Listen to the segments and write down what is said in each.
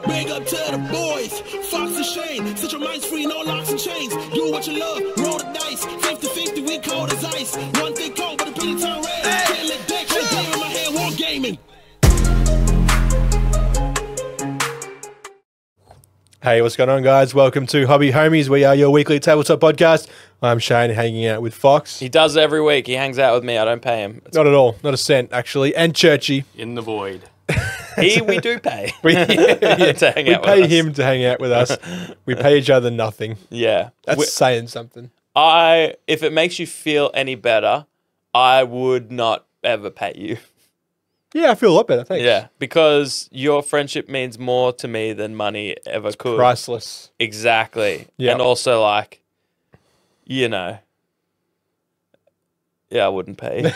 Big up to the boys, Fox and Shane. Set your minds free, no locks and chains. Do what you love, roll the dice. 50-50, we cold as ice. One thing cold, but a pretty time red. Can't let that game in my hand, war gaming. Hey, what's going on, guys? Welcome to Hobby Homies. We are your weekly tabletop podcast. I'm Shane, hanging out with Fox. He does it every week. He hangs out with me. I don't pay him. Not at all. Not a cent, actually. And Churchy. In the void. We do pay. We to hang out with pay us. him to hang out with us. We pay each other nothing. Yeah. That's saying something. If it makes you feel any better, I would not ever pay you. Yeah, I feel a lot better, thanks. Yeah, because your friendship means more to me than money ever could. Priceless. Exactly. Yeah. And also, like, you know, yeah, I wouldn't pay.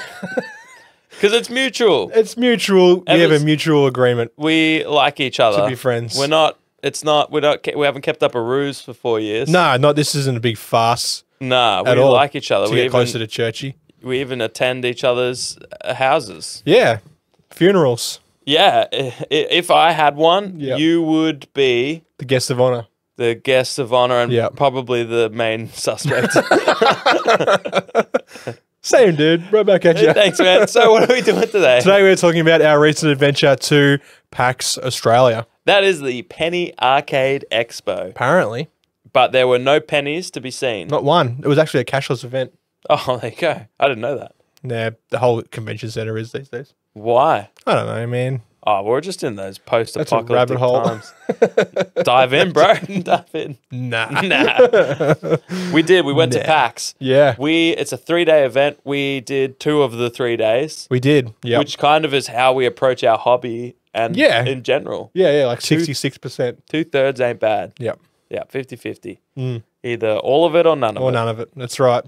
Because it's mutual. It's mutual. We have a mutual agreement We like each other. to be friends. We haven't kept up a ruse for 4 years. No, this isn't a big farce Nah, at we all. like each other. To get closer to Churchy. We even attend each other's houses. Yeah. Funerals. Yeah, if I had one, Yep. you would be The guest of honor. the guest of honor and Yep. probably the main suspect. Same, dude. Right back at you. Thanks, man. So what are we doing today? Today we're talking about our recent adventure to PAX Australia. That is the Penny Arcade Expo. Apparently. But there were no pennies to be seen. Not one. It was actually a cashless event. Oh, there you go. I didn't know that. Yeah, the whole convention center is these days. Why? I don't know, man. Oh, we're just in those That's a post-apocalyptic rabbit hole. times. Dive in, bro. Dive in. Nah. Nah. We did. We went to Nah. PAX. Yeah, It's a 3-day event. We did 2 of the 3 days, we did. Yeah. which kind of is how we approach our hobby and Yeah. in general. Yeah, like 66%. 2/3 ain't bad. Yep. Yeah, 50-50. Either all of it or none of Or it. none of it. That's right.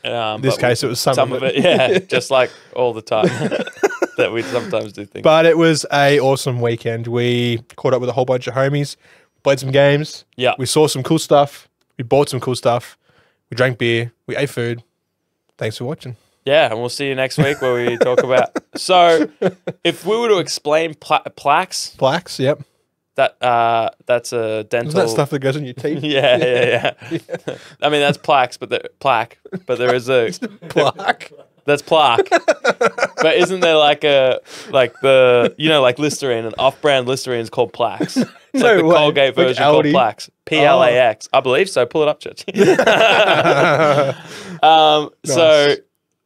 In this But case, it was some of it. Yeah, just like all the time that we sometimes do things. But it was a awesome weekend. We caught up with a whole bunch of homies, played some games. Yeah. We saw some cool stuff. We bought some cool stuff. We drank beer. We ate food. Thanks for watching. Yeah, and we'll see you next week where we talk about... So, if we were to explain plaques, Blacks, yep. that's a dental... Isn't that stuff that goes in your teeth? Yeah. I mean, that's plaques, but there is a... Plaque. That's plaque. But isn't there like Listerine, an off-brand Listerine is called Plaques. It's No like the way. Colgate Like version called Aldi? Plaques. Plax. I believe so. Pull it up, Church. So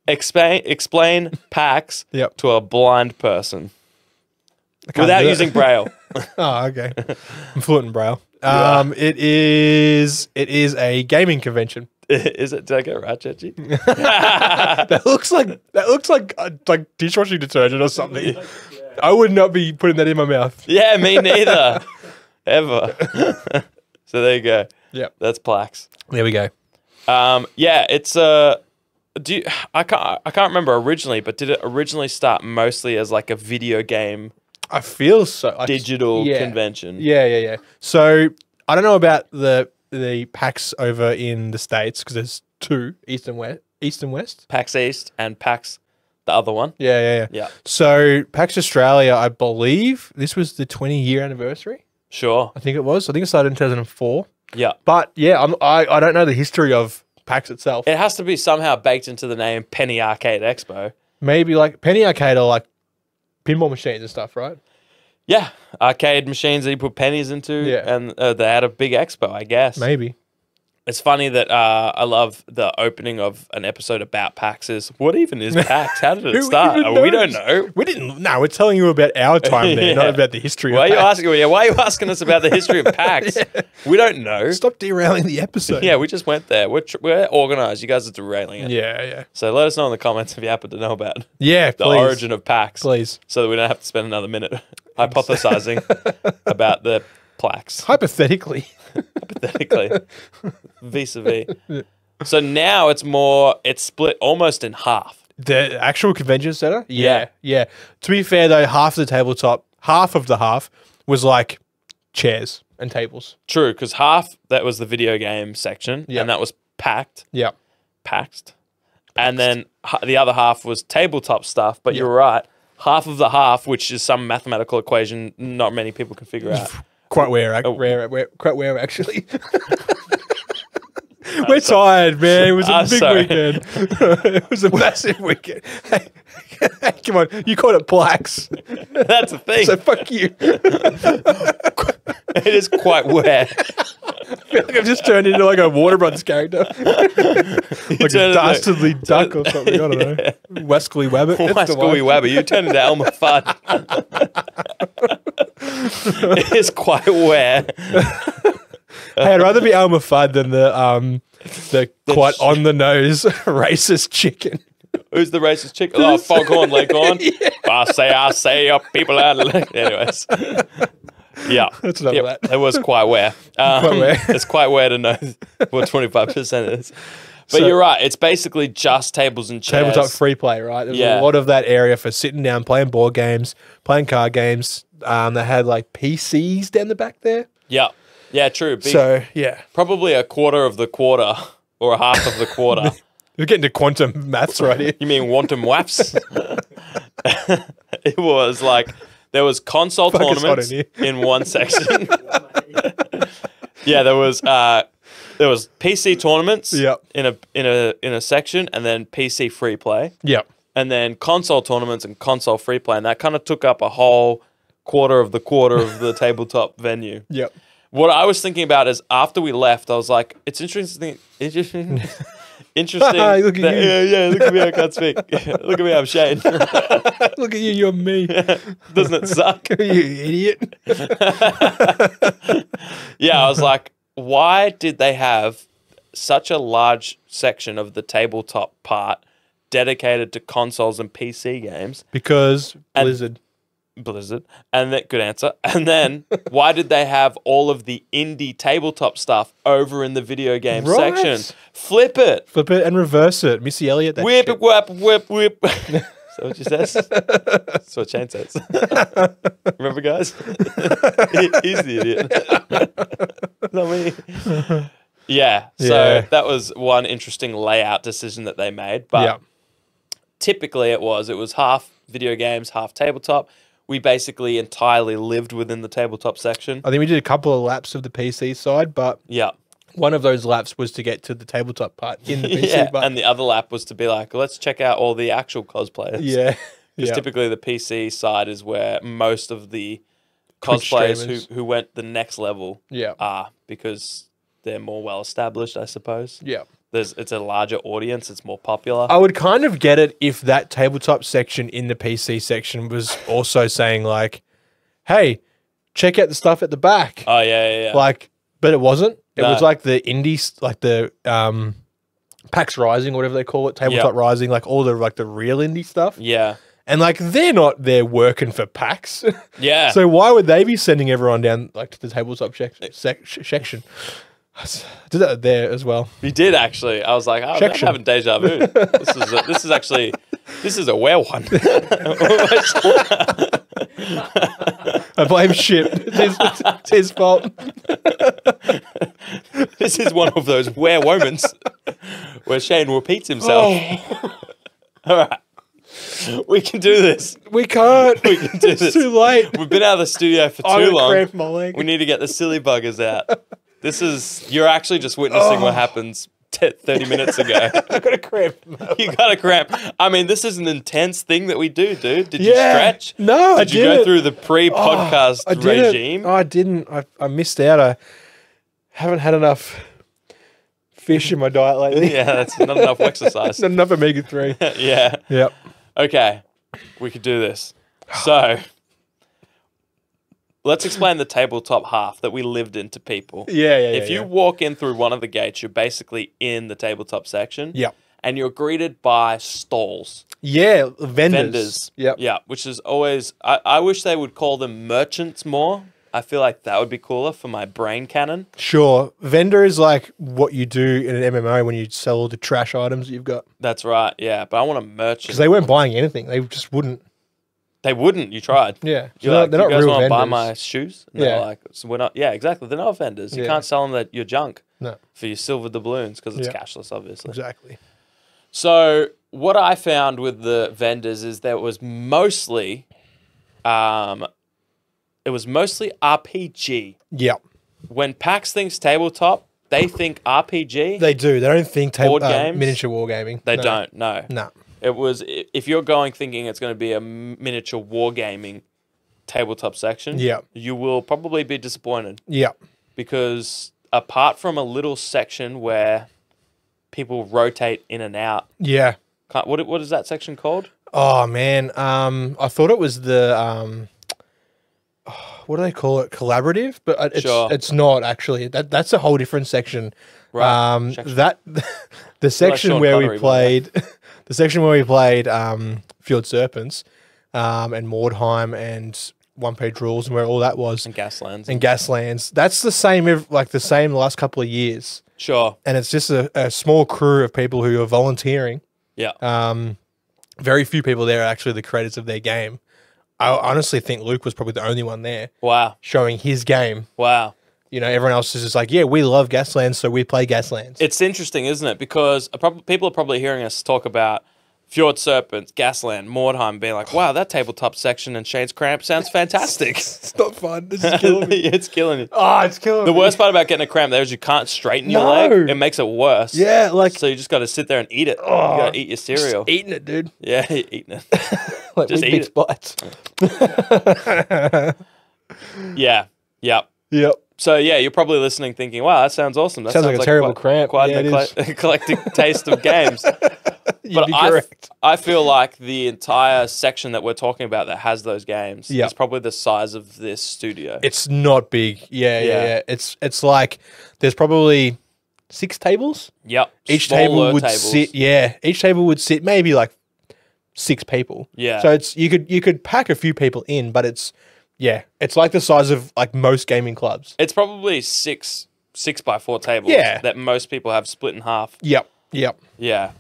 explain PAX Yep. to a blind person Can't without do it. using Braille. Oh, okay. I'm fluent in Braille. It is a gaming convention. Is it? Did I get it right, Churchy? That looks like dishwashing detergent or something. I would not be putting that in my mouth. Yeah, me neither. Ever. So there you go. Yep. That's Plaques. There we go. Yeah, it's I can't remember originally, but did it originally start mostly as like a video game I feel so. digital yeah. convention? Yeah. So I don't know about the PAX over in the States because there's 2, East and West. PAX East and PAX the other one. Yeah. Yeah. So PAX Australia, I believe this was the 20-year anniversary. Sure. I think it was. I think it started in 2004. Yeah. But yeah, I don't know the history of PAX itself. It has to be somehow baked into the name Penny Arcade Expo. Maybe like Penny Arcade are like pinball machines and stuff, right? Yeah. Arcade machines that you put pennies into. Yeah. And they had a big expo, I guess. Maybe. It's funny that I love the opening of an episode about PAX is, what even is PAX? How did it Who start? even We don't knows? know. We didn't. No, we're telling you about our time there, Yeah. not about the history. Why are of you PAX. why are you asking us about the history of PAX? We don't know. Stop derailing the episode. Yeah, we just went there. We're organized. You guys are derailing it. Yeah. So let us know in the comments if you happen to know about Yeah, the please. origin of PAX. Please. So that we don't have to spend another minute hypothesizing about the plaques. Hypothetically. Hypothetically. Vis-a-vis. So now it's split almost in half. The actual convention center? Yeah. Yeah. To be fair, though, half of the half was like chairs and tables. True, because half that was the video game section, Yeah. and that was packed. Yeah. Paxed. And then the other half was tabletop stuff, but Yeah. you're right. Half of the half, which is some mathematical equation not many people can figure out, Quite rare actually. We're tired, man. It was a big weekend. It was a massive weekend. Hey, come on. You called it PAX. That's the thing. So fuck you. It is quite rare. I feel like I've just turned into like a Warner Brothers character. Like a dastardly duck or something. I don't know. Weskley Wabbit. Weskley Wabbit. You turned into Elmer Fudd. It is quite rare. Hey, I'd rather be Elmer Fudd than the quite on the nose racist chicken. Who's the racist chick? Oh, Foghorn Leghorn. Yeah. I say, people are. Anyways. Yeah. That's enough of that. It was quite rare. It's quite rare to know what 25% is. But you're right. It's basically just tables and chairs. Tabletop free play, right? There's a lot of that area for sitting down, playing board games, playing card games. They had like PCs down the back there. Yeah. Yeah, true. So, yeah. Probably a quarter of the quarter or a half of the quarter. You're getting to quantum maths right here. You mean quantum waps? It was like there was console tournaments in one section. Yeah, there was PC tournaments in a section, and then PC free play. Yep. And then console tournaments and console free play, and that kind of took up a whole quarter of the tabletop venue. Yep. What I was thinking about is after we left, I was like, it's interesting. Interesting. Look at you. Yeah, look at me. I can't speak. Look at me. I'm Shane. Look at you. You're me. Doesn't it suck? You idiot. Yeah, I was like, why did they have such a large section of the tabletop part dedicated to consoles and PC games? Because Blizzard. And that good answer. And then why did they have all of the indie tabletop stuff over in the video game section? Flip it and reverse it. Missy Elliott. Whip it, whip. Is that what she says? That's what Shane says. Remember, guys? He's the idiot. Not me. Yeah. So that was one interesting layout decision that they made. But typically it was half video games, half tabletop. We basically entirely lived within the tabletop section. I think we did a couple of laps of the PC side, but one of those laps was to get to the tabletop part in the PC. And the other lap was to be like, let's check out all the actual cosplayers. Yeah. Because typically the PC side is where most of the cosplayers who went the next level are, because they're more well established, I suppose. Yeah. It's a larger audience. It's more popular. I would kind of get it if that tabletop section in the PC section was also saying like, hey, check out the stuff at the back. Oh, yeah. Like, but it wasn't. It was like the indies, like the PAX Rising, whatever they call it, Tabletop Rising, like all the like the real indie stuff. Yeah. And like they're not there working for PAX. Yeah. So why would they be sending everyone down like to the tabletop section? I did that there as well. You did actually. I was like, I'm having deja vu. This is a rare one. I blame shit. It's his fault. This is one of those rare moments where Shane repeats himself. Oh. All right. We can do this. We can't. We can do this. It's too late. We've been out of the studio for too long. Cramp my leg. We need to get the silly buggers out. You're actually just witnessing what happens 30 minutes ago. I got a cramp. You got a cramp. I mean, this is an intense thing that we do, dude. Did you stretch? No, Did you go through the pre-podcast regime? I didn't. I missed out. I haven't had enough fish in my diet lately. Yeah, that's not enough exercise. Not enough omega-3. Yeah. Yep. Okay, we could do this. So, let's explain the tabletop half that we lived in to people. If you walk in through one of the gates, you're basically in the tabletop section. Yep. And you're greeted by stalls. Yeah, vendors. Yep. Yeah, which is always... I wish they would call them merchants more. I feel like that would be cooler for my brain cannon. Sure. Vendor is like what you do in an MMO when you sell all the trash items that you've got. That's right, yeah. But I want a merchant. Because they weren't buying anything. They just wouldn't. They wouldn't. You tried. Yeah. You're like, they're not you guys real want to buy vendors. my shoes? And Yeah. they're like, so we're not. Yeah, exactly. They're not vendors. You can't sell them that you're junk. No. For your silver doubloons because it's cashless, obviously. Exactly. So what I found with the vendors is there was mostly it was mostly RPG. Yep. When PAX thinks tabletop, they think RPG. They do. They don't think Board games? miniature wargaming. They No. don't. No. No. It was, if you're going thinking it's going to be a miniature wargaming tabletop section, Yep. you will probably be disappointed Yep. because apart from a little section where people rotate in and out, Yeah. what is that section called? Oh man. I thought it was the what do they call it? Collaborative, but it's not actually. That's a whole different section. Right. That the section Sean where we Connery, played the section where we played Fjord Serpents and Mordheim and One Page Rules and where all that was And Gaslands. and Gaslands. That's the same the last couple of years. Sure. And it's just a small crew of people who are volunteering. Yeah. Very few people there are actually the creators of their game. I honestly think Luke was probably the only one there Wow. showing his game. Wow. You know, everyone else is just like, yeah, we love Gaslands, so we play Gaslands. It's interesting, isn't it? Because people are probably hearing us talk about Fjord Serpents, Gasland, Mordheim, being like, wow, that tabletop section in Shane's Cramp sounds fantastic. It's not fun. This is killing me. It's killing you. Oh, it's killing The me. worst part about getting a cramp there is you can't straighten your No. leg. It makes it worse. Yeah, like So you just got to sit there and eat it. You got to eat your cereal. eating it, dude. Yeah, eating it. Like Just with eat big it. bites. Yeah. Yep. Yep. So yeah, you're probably listening thinking, wow, that sounds awesome. That Sounds like a terrible cramp. Quite Yeah, an it is. eclectic taste of games. You'd be I correct. I feel like the entire section that we're talking about that has those games Yep. is probably the size of this studio. It's not big. Yeah. It's like there's probably 6 tables. Yep. Each Smaller table would tables. sit. Yeah, each table would sit maybe like 6 people. Yeah. So it's you could pack a few people in, but it's like the size of like most gaming clubs. It's probably 6x4 tables. Yeah. That most people have split in half. Yep. Yeah.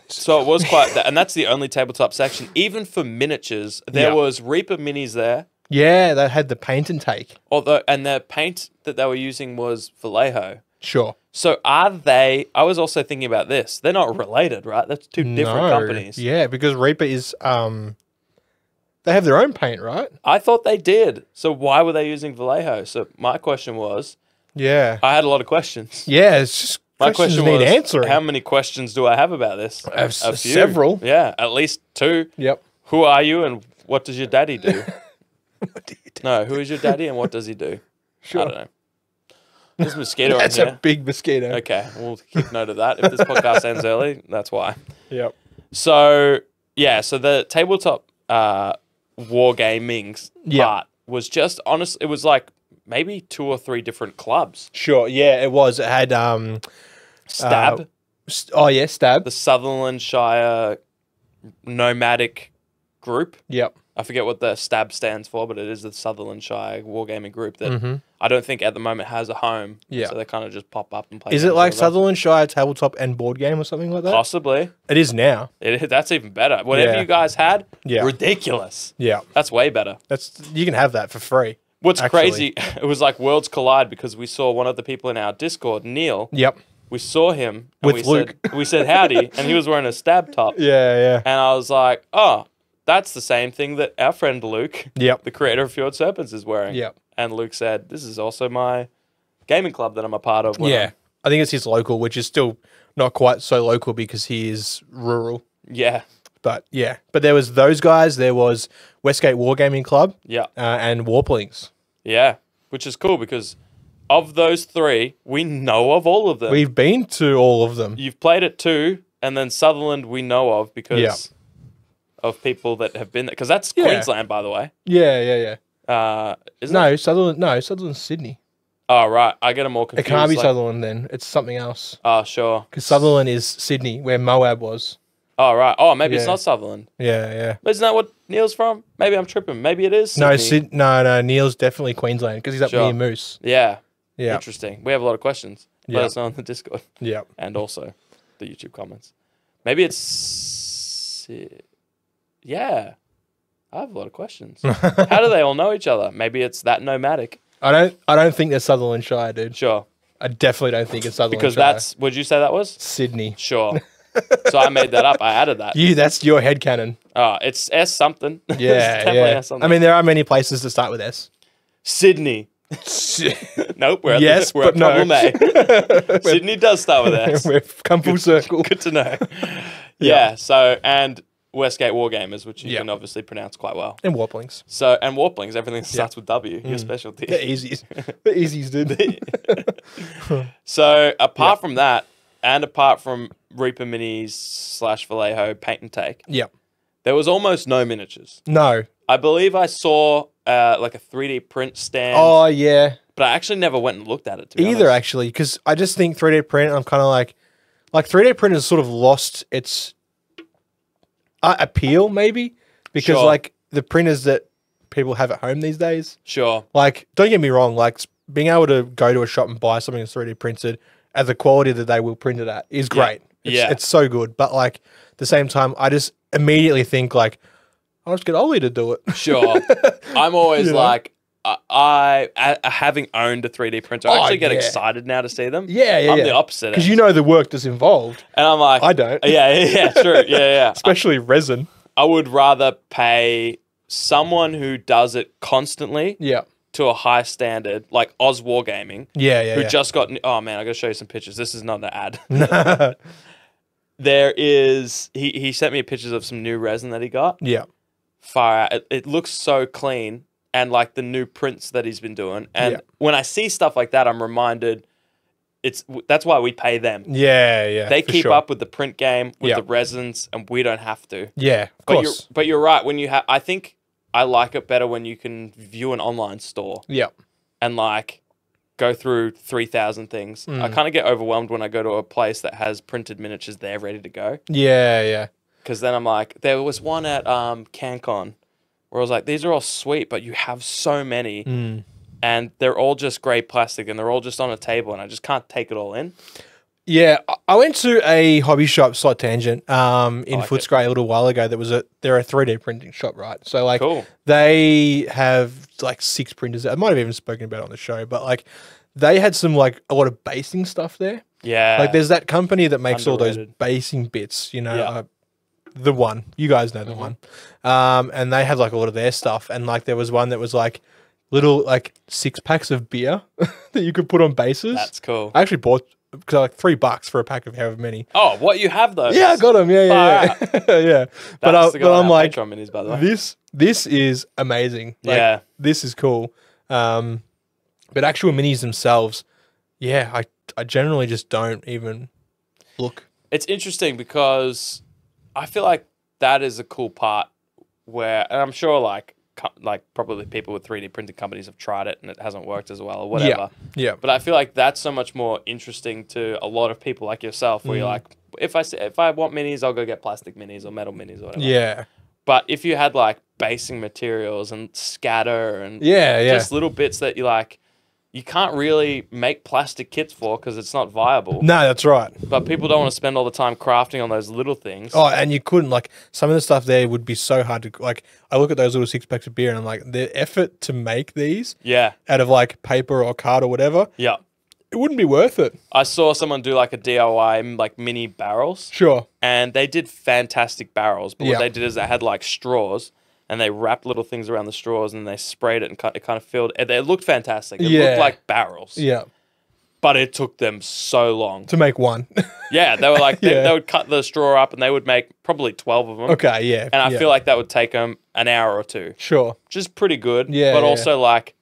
So it was quite, and that's the only tabletop section. Even for miniatures, there Yeah. was Reaper minis there. Yeah, that had the paint and take. And the paint that they were using was Vallejo. Sure. So are they? I was also thinking about this. They're not related, right? That's two different companies. Yeah, because Reaper is they have their own paint, right? I thought they did. So why were they using Vallejo? So my question was, Yeah. I had a lot of questions. Yeah, it's just My questions question need was, answering. how many questions do I have about this? I have A few. several. Yeah, at least 2. Yep. Who are you and what does your daddy do? What do you do? No, who is your daddy and what does he do? Sure. I don't know. There's a mosquito That's in a here. big mosquito. Okay, we'll keep note of that. If this podcast ends early, that's why. Yep. So, yeah, so the tabletop wargaming Yeah. part was just, honest. It was like maybe 2 or 3 different clubs. Sure. Yeah, it was. It had Stab, Stab. the Sutherland Shire nomadic group. Yep. I forget what the STAB stands for, but it is the Sutherland Shire wargaming group that I don't think at the moment has a home. Yeah. So they kind of just pop up and play. Is it games like with us. Sutherland Shire tabletop and board game or something like that? Possibly. It is now. That's even better. Whatever Yeah. you guys had, Yeah. ridiculous. Yeah. That's way better. You can have that for free. What's actually. crazy, it was like worlds collide because we saw one of the people in our Discord, Neil. Yep. We saw him. And With Luke. we said howdy, and he was wearing a stab top. Yeah. And I was like, oh, that's the same thing that our friend Luke, Yep. the creator of Fjord Serpents, is wearing. Yep. And Luke said, this is also my gaming club that I'm a part of. when Yeah. I think it's his local, which is still not quite so local because he is rural. Yeah. But yeah. But there was those guys. There was Westgate Wargaming Club Yeah. and Warplings. Yeah. Which is cool because of those 3, we know of all of them. We've been to all of them. You've played it too, and then Sutherland we know of because Yeah. of people that have been there. Because that's Yeah. Queensland, by the way. Yeah. Isn't it? Sutherland's Sydney. Oh, right. I get them all It confused. can't be like- Sutherland then. It's something else. Oh, sure. Because Sutherland is Sydney, where Moab was. Oh, right. Oh, maybe it's Yeah. not Sutherland. Yeah. Isn't that what Neil's from? Maybe I'm tripping. Maybe it is Sydney. No. Neil's definitely Queensland because he's up Sure. near Moose. Yeah. Yeah. Interesting. We have a lot of questions. Yeah. Let us know on the Discord Yeah. and also the YouTube comments. Maybe it's... Yeah. I have a lot of questions. How do they all know each other? Maybe it's that nomadic. I don't think they're Sutherland Shire, dude. Sure. I definitely don't think it's Sutherland Because Shire. that's... Would you say that was? Sydney. Sure. So I made that up. I added that. That's your headcanon. Oh, it's S something. It's Yeah, definitely yeah. S something. I mean, there are many places to start with S. Sydney. Nope, we're Yes, we're at but no. problem A. Sydney does start with S. We've come full circle. Good to know. Yeah. So and Westgate Wargamers, which you can obviously pronounce quite well. And Warplings. So and Warplings, everything starts with W. Your specialty. The easies. The easies, dude. So apart from that, and apart from Reaper Minis / Vallejo Paint and Take, there was almost no miniatures. No. I believe I saw like a 3D print stand. Oh, yeah. But I actually never went and looked at it, to be Either, honest. actually, because I just think 3D print, I'm kind of like 3D print has sort of lost its appeal, maybe, because like the printers that people have at home these days. Sure. Like, don't get me wrong, like being able to go to a shop and buy something that's 3D printed at the quality that they will print it at is great. It's so good. But like at the same time, I just immediately think like, I'll just get Ollie to do it. Sure. I'm always like, I having owned a 3D printer, I actually get excited now to see them. I'm the opposite. Because you know the work that's involved. And I'm like, I don't. Yeah, true. Yeah. Especially resin. I would rather pay someone who does it constantly to a high standard, like Oz Wargaming. Who just got, oh man, I got to show you some pictures. This is not an ad. There is, he sent me pictures of some new resin that he got. Far out. It looks so clean, and like the new prints that he's been doing. And when I see stuff like that, I'm reminded that's why we pay them. They keep up with the print game, with the resins, and we don't have to. Of course. But you're right. When you have, I think I like it better when you can view an online store. And like go through 3,000 things. I kind of get overwhelmed when I go to a place that has printed miniatures there ready to go. Because then I'm like, there was one at CanCon where I was like, these are all sweet, but you have so many. And they're all just grey plastic and they're all just on a table and I just can't take it all in. Yeah, I went to a hobby shop, slight tangent, in Footscray a little while ago. They're a 3D printing shop, right? So like they have like 6 printers. I might have even spoken about it on the show, but like they had some like a lot of basing stuff there. Like there's that company that makes all those basing bits, you know, the one. You guys know the one. And they had like a lot of their stuff. And like there was one that was like little like 6 packs of beer that you could put on bases. That's cool. I actually bought like $3 for a pack of however many. Oh, what, you have those? Yeah, I got them. Yeah. But I'm like, minis, by the way. This is amazing. Like, this is cool. But actual minis themselves, I generally just don't even look. It's interesting because I feel like that is a cool part where, and I'm sure like probably people with 3D printing companies have tried it and it hasn't worked as well or whatever. But I feel like that's so much more interesting to a lot of people like yourself where you're like, if I want minis, I'll go get plastic minis or metal minis or whatever. But if you had like basing materials and scatter and just little bits that you like, you can't really make plastic kits for because it's not viable. No, that's right. But people don't want to spend all the time crafting on those little things. Oh, and you couldn't, like, some of the stuff there would be so hard to, like, I look at those little 6 packs of beer and I'm like, the effort to make these out of, like, paper or card or whatever, it wouldn't be worth it. I saw someone do, like, a DIY, like, mini barrels. And they did fantastic barrels. But what they did is they had, like, straws. And they wrapped little things around the straws and they sprayed it and it kind of filled it. It looked fantastic. It looked like barrels. But it took them so long. To make one. They were like, they would cut the straw up and they would make probably 12 of them. And I feel like that would take them an hour or two. Which is pretty good. But also like,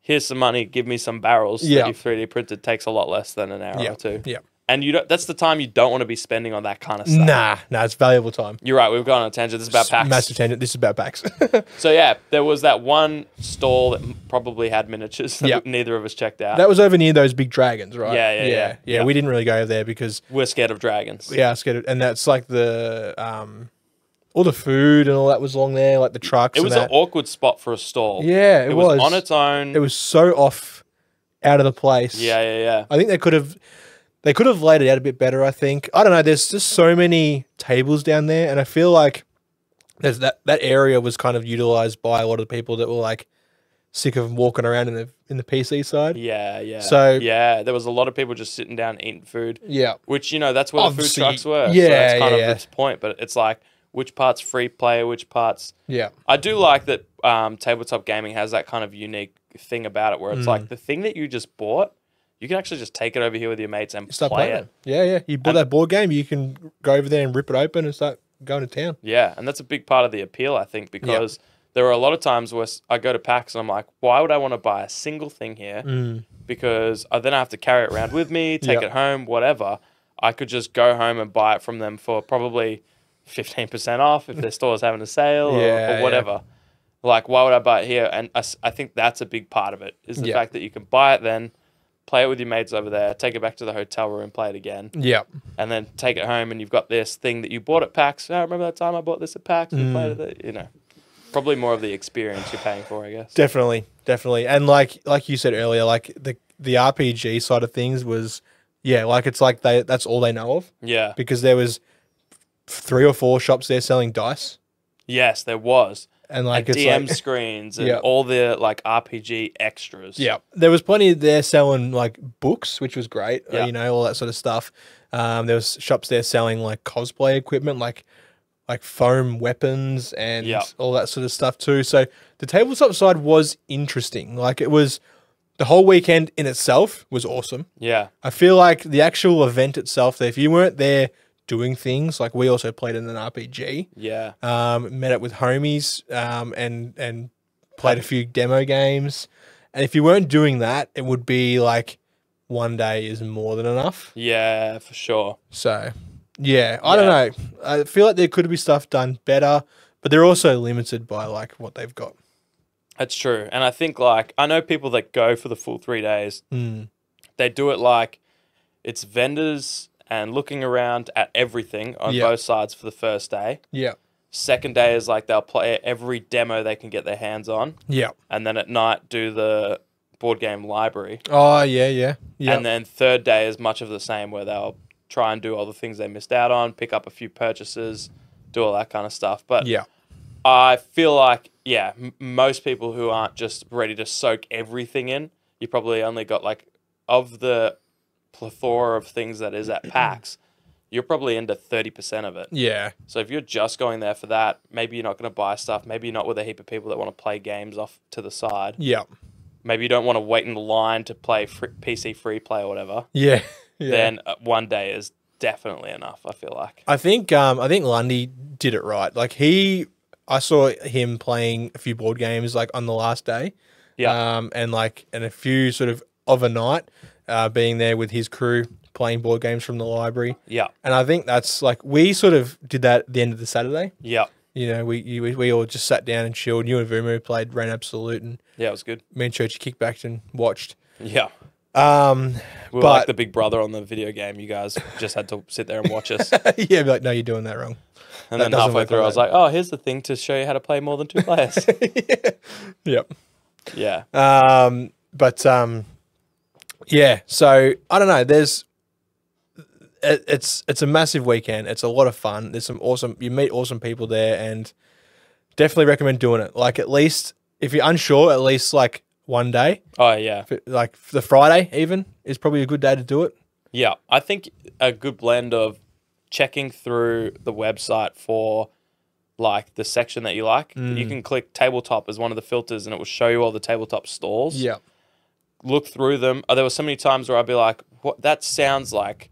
here's some money, give me some barrels that you've 3D printed. Takes a lot less than an hour or two. And that's the time you don't want to be spending on that kind of stuff. Nah, it's valuable time. You're right, we've gone on a tangent. This is about PAX. Massive tangent. This is about PAX. So yeah, there was that one stall that probably had miniatures that neither of us checked out. That was over near those big dragons, right? Yeah. We didn't really go over there because we're scared of dragons. Yeah, scared of, and that's like the all the food and all that was along there, like the trucks. It was an awkward spot for a stall. Yeah, it was on its own. It was so off, out of the place. Yeah. I think they could have laid it out a bit better, I think. I don't know. There's just so many tables down there, and I feel like there's that area was kind of utilized by a lot of the people that were like sick of walking around in the PC side. Yeah, yeah. So yeah, there was a lot of people just sitting down eating food. Yeah. Which, you know, that's where the food trucks were. Yeah, so that's kind yeah. of its point. But it's like, which part's free play, which part's... Yeah. I do like that tabletop gaming has that kind of unique thing about it where it's like the thing that you just bought, you can actually just take it over here with your mates and play it. Yeah, yeah. You bought that board game, you can go over there and rip it open and start going to town. Yeah, and that's a big part of the appeal, I think, because there are a lot of times where I go to PAX and I'm like, why would I want to buy a single thing here? Because then I have to carry it around with me, take it home, whatever. I could just go home and buy it from them for probably 15% off if their store's having a sale or whatever. Like, why would I buy it here? And I think that's a big part of it, is the fact that you can buy it then, play it with your mates over there, take it back to the hotel room, play it again. Yeah. And then take it home and you've got this thing that you bought at PAX. Oh, remember that time I bought this at PAX? We played it, you know. Probably more of the experience you're paying for, I guess. Definitely, definitely. And like you said earlier, like the RPG side of things was, like it's like that's all they know of. Yeah. Because there was 3 or 4 shops there selling dice. Yes, there was. And like and it's DM screens and all the like RPG extras. Yeah, there was plenty there selling like books, which was great. You know, all that sort of stuff. There was shops there selling like cosplay equipment, like foam weapons and all that sort of stuff too. So the tabletop side was interesting. Like it was, the whole weekend in itself was awesome. Yeah, I feel like the actual event itself, if you weren't there doing things, like we also played in an RPG. Yeah. Met up with homies and played a few demo games. And if you weren't doing that, it would be like one day is more than enough. Yeah, for sure. So, I don't know. I feel like there could be stuff done better, but they're also limited by like what they've got. That's true. And I think like, I know people that go for the full 3 days. They do it like it's vendors and looking around at everything on both sides for the first day. Yeah. Second day is like they'll play every demo they can get their hands on. Yeah. And then at night do the board game library. Oh, yeah. And then third day is much of the same where they'll try and do all the things they missed out on, pick up a few purchases, do all that kind of stuff. But I feel like, most people who aren't just ready to soak everything in, you probably only got like, of the plethora of things that is at PAX, you're probably into 30% of it. Yeah. So if you're just going there for that, maybe you're not going to buy stuff. Maybe you're not with a heap of people that want to play games off to the side. Yeah. Maybe you don't want to wait in the line to play PC free play or whatever. Yeah. Then one day is definitely enough, I feel like. I think Lundy did it right. Like I saw him playing a few board games like on the last day. Yeah. And a few sort of a night. Being there with his crew, playing board games from the library. Yeah. And I think that's like, we sort of did that at the end of the Saturday. Yeah. You know, we all just sat down and chilled. You and Vumu played Reign Absolute. And yeah, it was good. Me and Churchy kicked back and watched. Yeah. We were like the big brother on the video game. You guys just had to sit there and watch us. Yeah, be like, no, you're doing that wrong. And then halfway through, I was like, oh, here's the thing to show you how to play more than 2 players. Yep. Yeah. Yeah, so I don't know. It's a massive weekend. It's a lot of fun. There's you meet awesome people there, and definitely recommend doing it. Like at least if you're unsure, at least like one day. Oh yeah, like the Friday even is probably a good day to do it. Yeah, I think a good blend of checking through the website for like the section that you like. You can click tabletop as one of the filters, and it will show you all the tabletop stalls. Yeah. Look through them. There were so many times where I'd be like, "What? That sounds like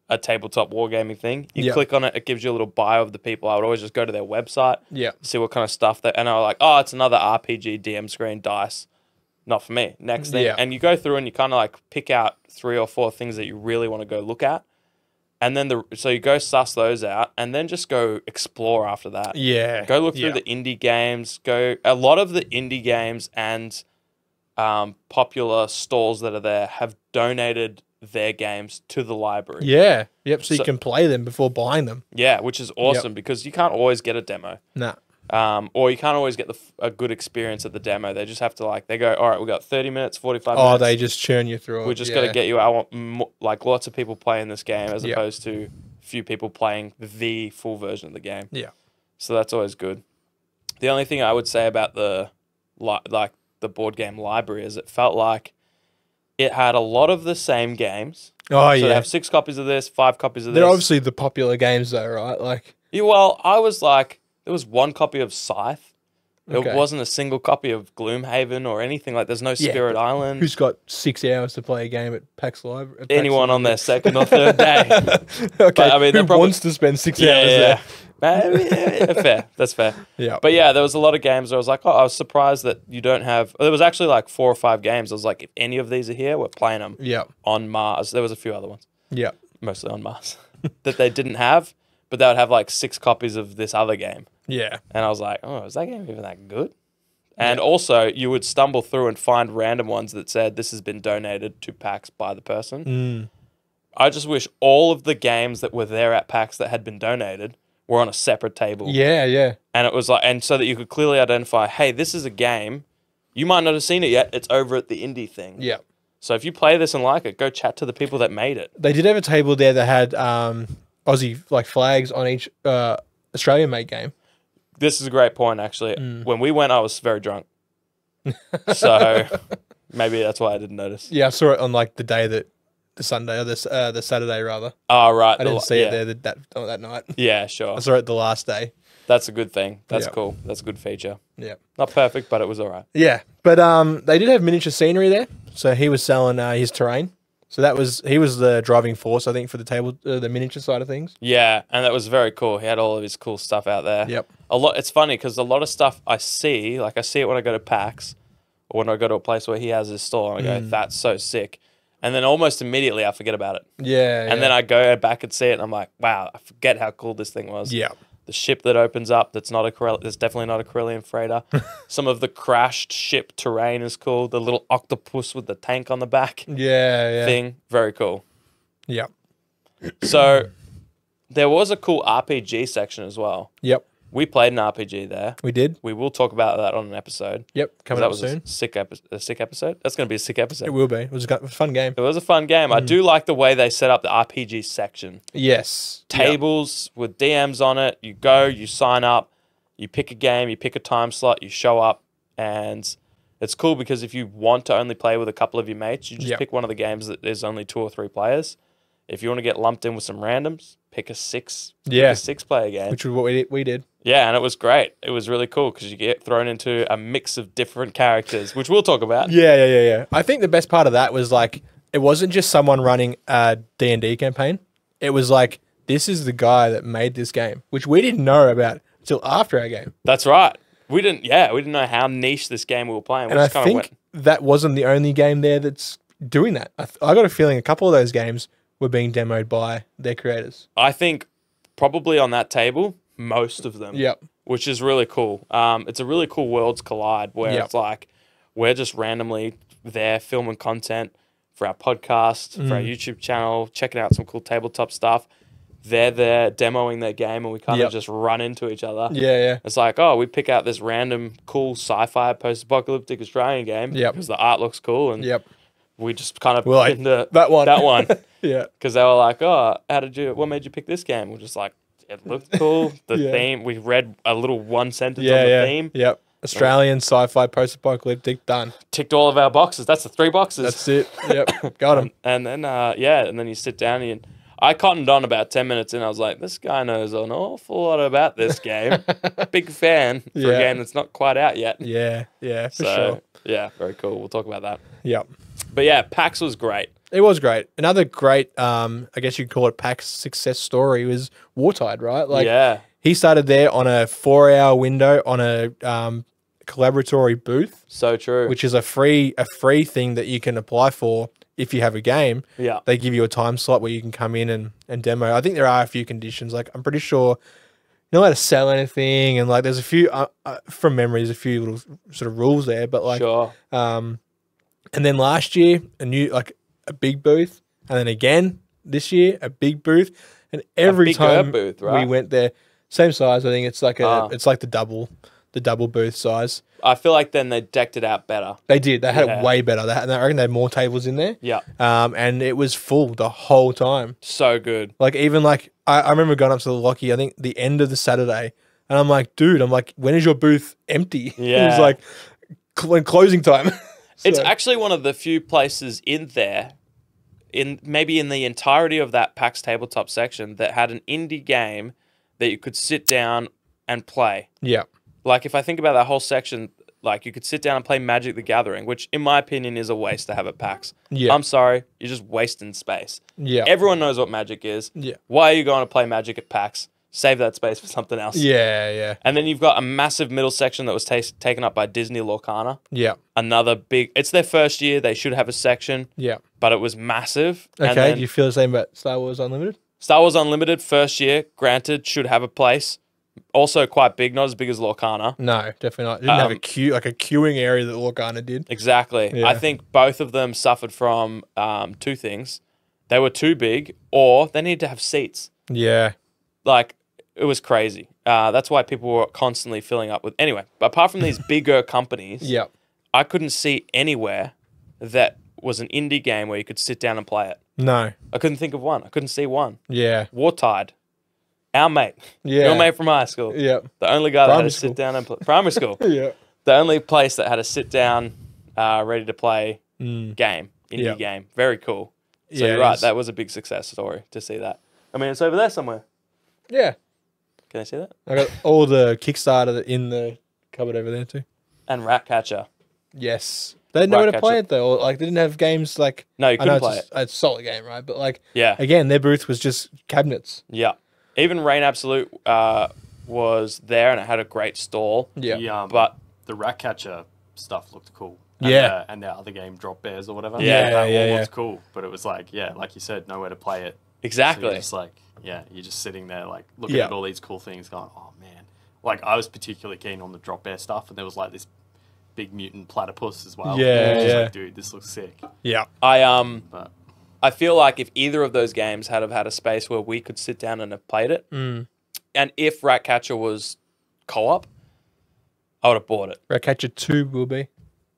a tabletop wargaming thing." You click on it, it gives you a little bio of the people. I would always just go to their website, see what kind of stuff and I was like, "Oh, it's another RPG DM screen dice." Not for me. Next thing, and you go through and you kind of like pick out 3 or 4 things that you really want to go look at, and then so you go suss those out, and then just go explore after that. Yeah, go look through the indie games. A lot of the indie games and popular stalls that are there have donated their games to the library. Yeah. Yep. So you can play them before buying them. Yeah, which is awesome because you can't always get a demo. No. Or you can't always get a good experience at the demo. They just have to they go, all right, we got 30 minutes, 45 minutes. Oh, they just churn you through it. We just got to get you out. Like lots of people playing this game as opposed to few people playing the full version of the game. Yeah. So that's always good. The only thing I would say about the the board game library is it felt like it had a lot of the same games. Oh, so they have 6 copies of this, 5 copies of this. They're obviously the popular games though, right? Like, yeah, well, I was like, there was 1 copy of Scythe. Okay. It wasn't a single copy of Gloomhaven or anything. Like, there's no Spirit Island. Who's got 6 hours to play a game at PAX Live? Anyone on their second or third day. Okay, but, I mean, who wants to spend 6 hours there? Fair. That's fair. Yeah. But yeah, there was a lot of games where I was like, oh, I was surprised that you don't have... There was actually like 4 or 5 games. I was like, if any of these are here, we're playing them on Mars. There was a few other ones. Yeah. Mostly on Mars. that they didn't have, but they would have like 6 copies of this other game. Yeah. And I was like, oh, is that game even that good? And also, you would stumble through and find random ones that said this has been donated to PAX by the person. I just wish all of the games that were there at PAX that had been donated were on a separate table. Yeah, yeah. And it was like, and so that you could clearly identify, hey, this is a game. You might not have seen it yet. It's over at the indie thing. Yeah. So if you play this and like it, go chat to the people that made it. They did have a table there that had Aussie like flags on each Australian-made game. This is a great point, actually. When we went, I was very drunk. So maybe that's why I didn't notice. Yeah, I saw it on like the day that the Sunday or the Saturday rather. Oh, right. I didn't see it there that night. Yeah, sure. I saw it the last day. That's a good thing. That's cool. That's a good feature. Yeah. Not perfect, but it was all right. Yeah. But they did have miniature scenery there. So he was selling his terrain. So he was the driving force, I think, for the table, the miniature side of things. Yeah, and that was very cool. He had all of his cool stuff out there. Yep. It's funny because a lot of stuff I see it when I go to PAX or when I go to a place where he has his store, and I go, that's so sick. And then almost immediately I forget about it. Yeah. And then I go back and see it, and I'm like, wow, I forget how cool this thing was. Yeah. The ship that opens up that's definitely not a Corellian freighter. Some of the crashed ship terrain is cool. The little octopus with the tank on the back thing. Very cool. Yeah. So there was a cool RPG section as well. Yep. We played an RPG there. We did. We will talk about that on an episode. Yep, coming up soon. A sick episode. That's going to be a sick episode. It will be. It was a fun game. It was a fun game. I do like the way they set up the RPG section. Yes. Tables with DMs on it. You go, you sign up, you pick a game, you pick a time slot, you show up, and it's cool because if you want to only play with a couple of your mates, you just pick one of the games that there's only 2 or 3 players. If you want to get lumped in with some randoms, pick a 6-player game. Which is what we did. Yeah, and it was great. It was really cool because you get thrown into a mix of different characters, which we'll talk about. Yeah. I think the best part of that was like, it wasn't just someone running a D&D campaign. It was like, this is the guy that made this game, which we didn't know about until after our game. That's right. We didn't know how niche this game we were playing. And I think that wasn't the only game there that's doing that. I got a feeling a couple of those games were being demoed by their creators. I think probably on that table, most of them. Yep. Which is really cool. It's a really cool worlds collide where it's like we're just randomly there filming content for our podcast, for our YouTube channel, checking out some cool tabletop stuff. They're there demoing their game and we kind of just run into each other. Yeah. It's like, oh, we pick out this random cool sci-fi post-apocalyptic Australian game because the art looks cool and we just kind of into that one. Yeah. Because they were like, oh, what made you pick this game? We're just like, it looked cool. The theme, we read a little one sentence on the theme. Yep. Australian sci-fi post-apocalyptic, done. Ticked all of our boxes. That's the 3 boxes. That's it. Yep. Got them. And then, and then you sit down and I cottoned on about 10 minutes in. I was like, this guy knows an awful lot about this game. Big fan for a game that's not quite out yet. Yeah, for sure. Yeah, very cool. We'll talk about that. Yep. But yeah, PAX was great. It was great. Another great, I guess you'd call it PAX success story was Wartide, right? Like, he started there on a 4-hour window on a collaboratory booth. So true. Which is a free thing that you can apply for if you have a game. Yeah. They give you a time slot where you can come in and demo. I think there are a few conditions. Like, I'm pretty sure you're not allowed to sell anything. And, like, there's a few, from memory, there's a few little sort of rules there. But, like, and then last year, a big booth. And then again, this year, a big booth. And every time booth, right? we went there, same size. I think it's like it's like the double booth size. I feel like then they decked it out better. They did. They had it way better. I reckon they had more tables in there. Yeah. And it was full the whole time. So good. Like, even like, I remember going up to the Lockie, I think the end of the Saturday, and I'm like, dude, when is your booth empty? Yeah. It was like when closing time. It's actually one of the few places in there, maybe in the entirety of that PAX tabletop section, that had an indie game that you could sit down and play. Yeah. Like, if I think about that whole section, like, you could sit down and play Magic the Gathering, which, in my opinion, is a waste to have at PAX. Yeah. I'm sorry. You're just wasting space. Yeah. Everyone knows what Magic is. Yeah. Why are you going to play Magic at PAX? Save that space for something else. Yeah, yeah. And then you've got a massive middle section that was taken up by Disney Lorcana. Yeah. Another big... It's their first year. They should have a section. Yeah. But it was massive. Okay, do you feel the same about Star Wars Unlimited? Star Wars Unlimited, first year, granted, should have a place. Also quite big, not as big as Lorcana. No, definitely not. It didn't have a queue, like a queuing area that Lorcana did. Exactly. Yeah. I think both of them suffered from two things. They were too big, or they needed to have seats. Yeah. Like, it was crazy. That's why people were constantly filling up with... Anyway, apart from these bigger companies, Yeah. I couldn't see anywhere that was an indie game where you could sit down and play it. No. I couldn't think of one. I couldn't see one. Yeah. Wartide. Our mate. Yeah. Your mate from high school. Yeah. The only guy that had Primary to school. sit down and play. Primary school. Yeah. The only place that had a sit down, ready to play Mm. game. Indie Yeah. game. Very cool. So Yeah, you're it right. is. That was a big success story to see that. I mean, it's over there somewhere. Yeah. Can I see that? I got all the Kickstarter in the cupboard over there too. And Ratcatcher. Yes. They didn't know where to play Ratcatcher. it though. Or, like they didn't have games like No, you I know couldn't play it's a solid game, right? But like Yeah. again, their booth was just cabinets. Yeah. Even Reign Absolute was there and it had a great stall. Yeah. But the Ratcatcher stuff looked cool. And Yeah. and their other game, Drop Bears or whatever. Yeah, that yeah, one yeah. was cool. But it was like, yeah, like you said, nowhere to play it. So exactly. you're just like, yeah, you're just sitting there like looking Yeah. at all these cool things going, oh man. Like I was particularly keen on the Drop Bear stuff and there was like this big mutant platypus as well. Yeah, And I was just yeah. like, dude, this looks sick. Yeah. But I feel like if either of those games had have had a space where we could sit down and have played it, and if Ratcatcher was co-op, I would have bought it. Ratcatcher 2 will be.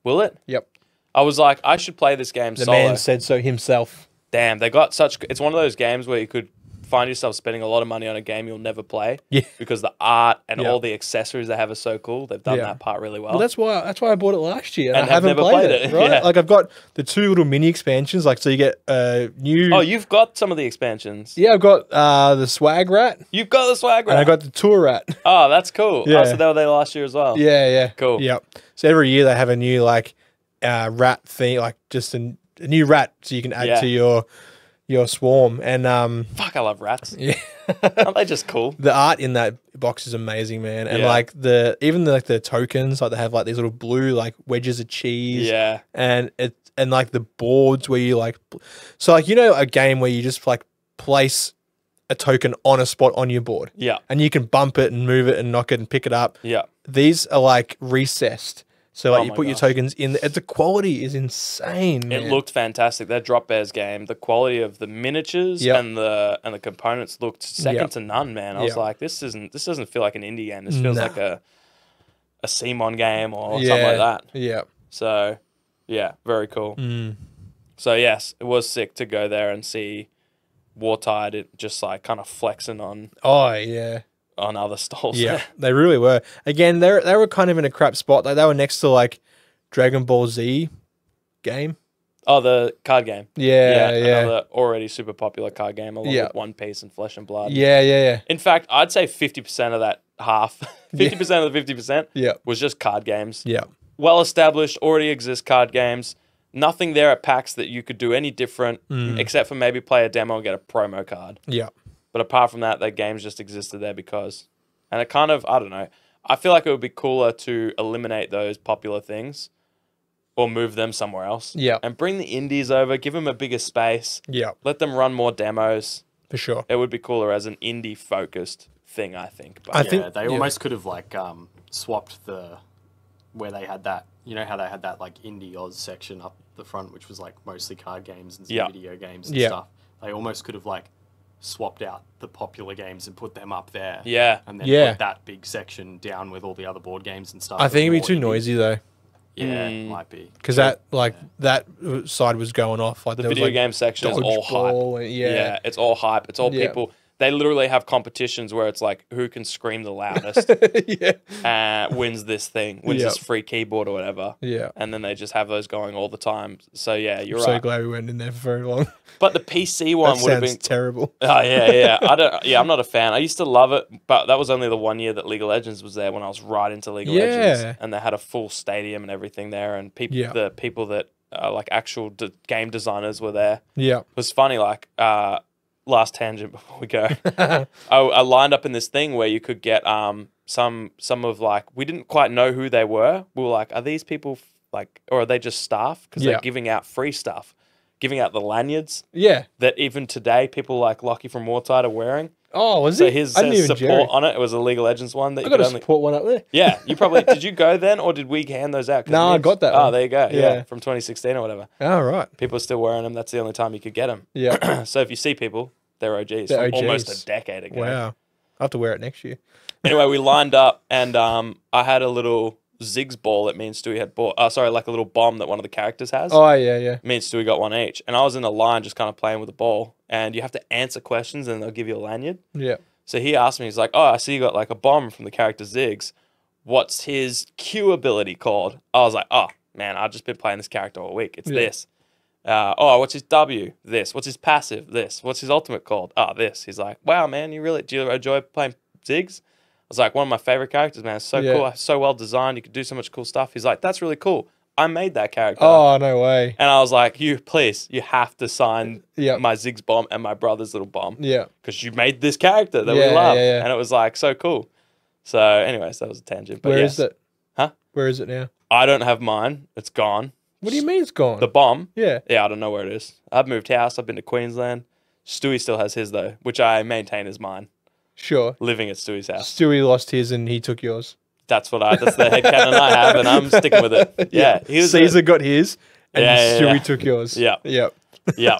Will it? Yep. I was like, I should play this game The solo. man said so himself. Damn, they got such... It's one of those games where you could find yourself spending a lot of money on a game you'll never play. Yeah. Because the art and Yeah. all the accessories they have are so cool. They've done Yeah. that part really well. Well, that's why I bought it last year, and And I have haven't never played played it. it, Right? yeah. Like I've got the 2 little mini expansions. Like so, you get new. Oh, you've got some of the expansions. Yeah, I've got the Swag Rat, You've got the swag and I rat. got the Tour Rat. Oh, that's cool. Yeah. Oh, so they were there last year as well. Yeah, yeah, Cool. Yep. So every year they have a new like rat thing, like just a new rat, so you can add Yeah. to your swarm. And Fuck, I love rats. yeah, Aren't they just cool? the art in that box is amazing, man. And Yeah. like like the tokens, like they have like these little blue like wedges of cheese. Yeah. And like the boards where you like, so like a game where you just like place a token on a spot on your board. Yeah. And you can bump it and move it and knock it and pick it up. Yeah. These are like recessed. So like Oh you my put your gosh. tokens in. The quality is insane. It man. looked fantastic. That Drop Bears game, the quality of the miniatures Yep. and the components looked second Yep. to none, man. I was Yep. like, this doesn't feel like an indie game. This feels Nah. like a CMON game or something like that. Yeah. So, yeah, very cool. Mm. So yes, it was sick to go there and see Wartide. It just like kind of flexing on Oh yeah. other stalls. Yeah. They really were. Again, they were kind of in a crap spot. Like they were next to like Dragon Ball Z game. Oh, the card game. Yeah. Yeah. Another already super popular card game along Yeah. with One Piece and Flesh and Blood. Yeah. Yeah. In fact, I'd say 50% of that half, 50% of the 50% Yeah. was just card games. Yeah. Well established, already exist card games. Nothing there at PAX that you could do any different except for maybe play a demo and get a promo card. Yeah. But apart from that, the games just existed there because... And it kind of, I don't know. I feel like it would be cooler to eliminate those popular things or move them somewhere else. Yeah. And bring the indies over, give them a bigger space, Yeah. let them run more demos. For sure. It would be cooler as an indie-focused thing, I think. But I yeah, think- they yeah. almost could have like swapped where they had that, you know how they had that like Indie Oz section up the front, which was like mostly card games and some Yeah. video games and Yeah. stuff. They almost could have like swapped out the popular games and put them up there. Yeah. And then Yeah. put that big section down with all the other board games and stuff. I that think were it'd be too more indie. noisy though, Yeah, it might be. because that side was going off. Like The there was, video like, game section is all hype. dodgeball and- Yeah, it's all hype. It's all Yeah. people. they literally have competitions where it's like who can scream the loudest wins this thing, wins this free keyboard or whatever. Yeah. And then they just have those going all the time. So yeah, you're I'm right. so glad we went in there for very long. But the PC one would have been terrible. Oh yeah. I'm not a fan. I used to love it, but that was only the 1 year that League of Legends was there when I was right into League of Legends, and they had a full stadium and everything there, and the people that like actual game designers were there. Yeah. It was funny, like last tangent before we go. I lined up in this thing where you could get some of like, we didn't quite know who they were. We were like, are these people like, or are they just staff? Because they're giving out free stuff, giving out the lanyards. Yeah. That even today people like Lockie from Wartide are wearing. Oh, was so it? his says support on it. It was a League of Legends one. That I got a support one up there. Yeah, you probably did. You go then, or did we hand those out? No, I got that. Oh, there you go. Yeah, from 2016 or whatever. Oh, right. People are still wearing them. That's the only time you could get them. Yeah. So if you see people, they're OGs. From almost a decade ago. Wow. I have to wear it next year. Anyway, we lined up, and I had a little Ziggs ball that me and Stewie had bought. Like a little bomb that one of the characters has. Oh, yeah. Me and Stewie got one each, and I was in a line just kind of playing with the ball, and you have to answer questions, and they'll give you a lanyard. Yeah. So he asked me, he's like, oh, I see you got like a bomb from the character Ziggs. What's his Q ability called? I was like, oh, man, I've just been playing this character all week. It's this. What's his W? This. What's his passive? This. What's his ultimate called? Oh, this. He's like, wow, man, do you enjoy playing Ziggs? I was like, one of my favorite characters, man. It's so cool. So well designed. You could do so much cool stuff. He's like, that's really cool. I made that character. Oh, no way. And I was like, you have to sign my Ziggs bomb and my brother's little bomb. Yeah. Because you made this character that we love. Yeah. And it was like so cool. So anyways, that was a tangent. But Where is it? Huh? Where is it now? I don't have mine. It's gone. What do you mean it's gone? The bomb? Yeah. Yeah, I don't know where it is. I've moved house. I've been to Queensland. Stewie still has his though, which I maintain is mine. Sure. Living at Stewie's house. Stewie lost his and he took yours. That's the headcanon I have, and I'm sticking with it. Yeah. Caesar got his, and Stewie took yours. Yeah. Yep. Yeah.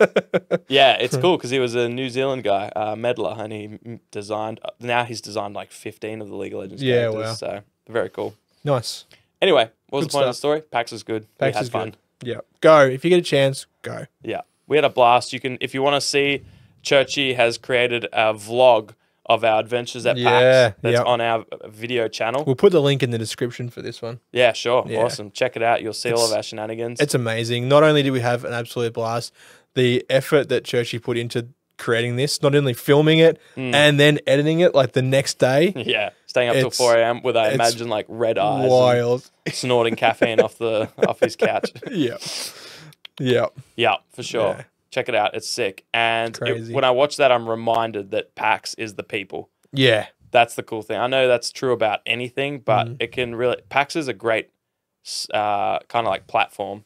Yeah, it's cool because he was a New Zealand guy, meddler, and he designed, now he's designed like 15 of the League of Legends characters. Wow. So, very cool. Nice. Anyway, what was the point of the story? PAX was good. PAX is fun. Yeah. Go. If you get a chance, go. Yeah. We had a blast. If you want to see, Churchy has created a vlog of our adventures at PAX that's on our video channel. We'll put the link in the description for this one. Yeah, sure. Yeah. Awesome. Check it out. You'll see all of our shenanigans. It's amazing. Not only did we have an absolute blast, the effort that Churchy put into creating this, not only filming it and then editing it like the next day. Yeah. Staying up till 4 a.m. with, I imagine, like red eyes. Wild. Snorting caffeine off his couch. Yeah. Yeah. Yeah, for sure. Yeah. Check it out. It's sick. And when I watch that, I'm reminded that PAX is the people. Yeah. That's the cool thing. I know that's true about anything, but it can really... PAX is a great kind of like platform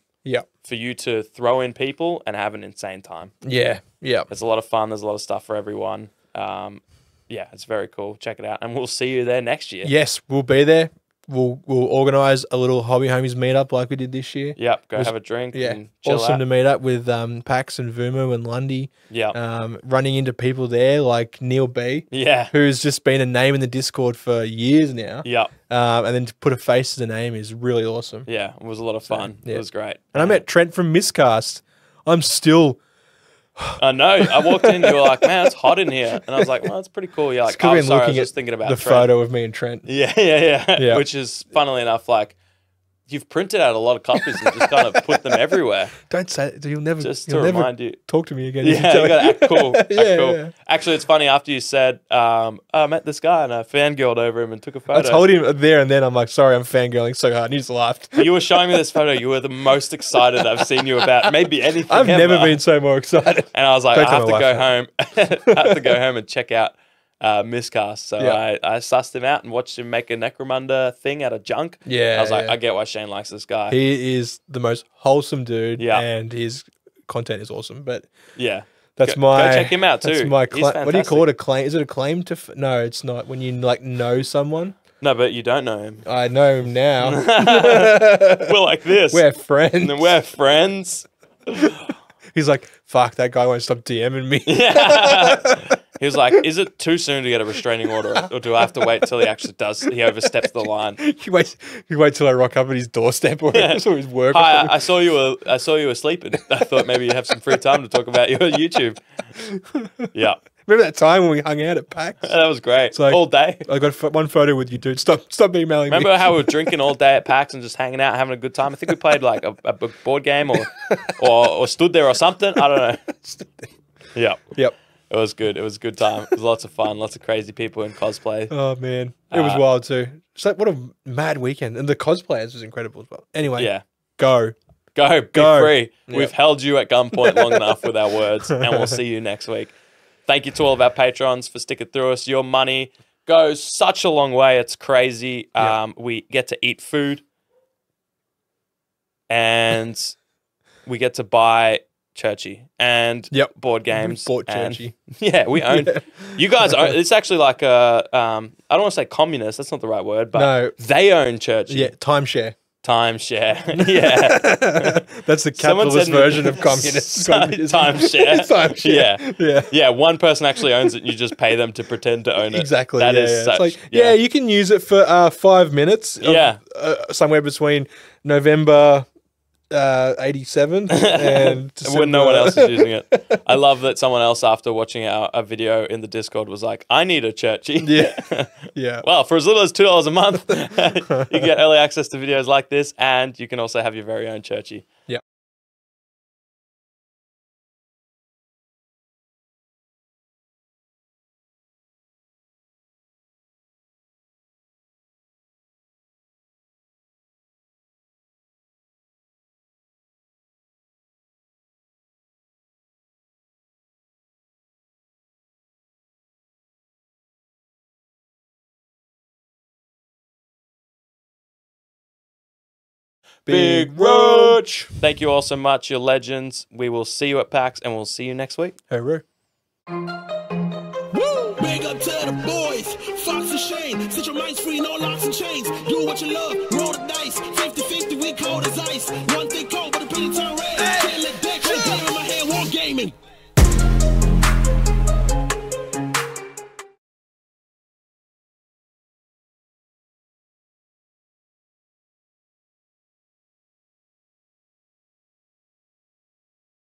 for you to throw in people and have an insane time. Yeah. Yeah. There's a lot of fun. There's a lot of stuff for everyone. Yeah, it's very cool. Check it out. And we'll see you there next year. Yes, we'll be there. We'll organise a little Hobby Homies meetup like we did this year. Yep, have a drink. Yeah, and chill awesome out. to meet up with Pax and Vumu and Lundy. Yeah, running into people there like Neil B. Yeah, who's just been a name in the Discord for years now. Yeah, and then to put a face to the name is really awesome. Yeah, it was a lot of fun. It was great. And I met Trent from Miscast. I'm still... I know. I walked in, you were like, man, it's hot in here. And I was like, well, it's pretty cool. You're like, oh, sorry, I was just thinking about the photo of me and Trent. Yeah. Which is, funnily enough, like, you've printed out a lot of copies and just kind of put them everywhere. Don't say it. You'll never, just to remind you. Talk to me again. Yeah, you got to act cool. Cool. Yeah. Actually, it's funny. After you said, I met this guy and I fangirled over him and took a photo. I told him there and then, I'm like, sorry, I'm fangirling so hard. And he just laughed. You were showing me this photo. You were the most excited I've seen you about maybe anything I've never been so more excited. And I was like, I have to go home. I have to go home and check out Miscast. So I sussed him out and watched him make a Necromunda thing out of junk. Yeah. I was like, I get why Shane likes this guy. He is the most wholesome dude and his content is awesome. But yeah. Go check him out too. That's my what do you call it? A claim? Is it a claim to? No, it's not. When you like know someone. No, but you don't know him. I know him now. We're like this. We're friends. And we're friends. He's like, fuck, that guy won't stop DMing me. He was like, is it too soon to get a restraining order, or do I have to wait till he actually does? He oversteps the line. You wait till I rock up at his doorstep or his work. Hi, I saw you were sleeping. I thought maybe you'd have some free time to talk about your YouTube. Yeah. Remember that time when we hung out at PAX? That was great. It's like, all day. I got one photo with you, dude. Stop emailing me. Remember how we were drinking all day at PAX and just hanging out, having a good time? I think we played like a board game or stood there or something. I don't know. Yep. It was good. It was a good time. It was lots of fun. Lots of crazy people in cosplay. Oh man, it was wild too. It's like what a mad weekend, and the cosplayers was incredible as well. Anyway, yeah, go, be free. Yep. We've held you at gunpoint long enough with our words, and we'll see you next week. Thank you to all of our patrons for sticking through us. Your money goes such a long way. It's crazy. We get to eat food, and we get to buy Churchy and board games. Bought Churchy. Yeah, we own. You guys own. It's actually like a. I don't want to say communist. That's not the right word, but no, they own Churchy. Yeah, timeshare. Yeah, that's the capitalist version of communist. Timeshare. Yeah. One person actually owns it, and you just pay them to pretend to own it. Exactly. That is such. It's like, you can use it for 5 minutes. Somewhere between November 87 and when no one else is using it. I love that someone else after watching a video in the Discord was like, I need a Churchy. Yeah. Well, for as little as $2 a month, you get early access to videos like this, and you can also have your very own Churchy. Yeah. Big Roach. Thank you all so much. You're legends. We will see you at PAX, and we'll see you next week. Hooroo. Big up to the boys, Fox and Shane. Set your minds free, no locks and chains. Do what you love, roll the dice. 50-50, we cold as ice. One thing cold, but a penny turn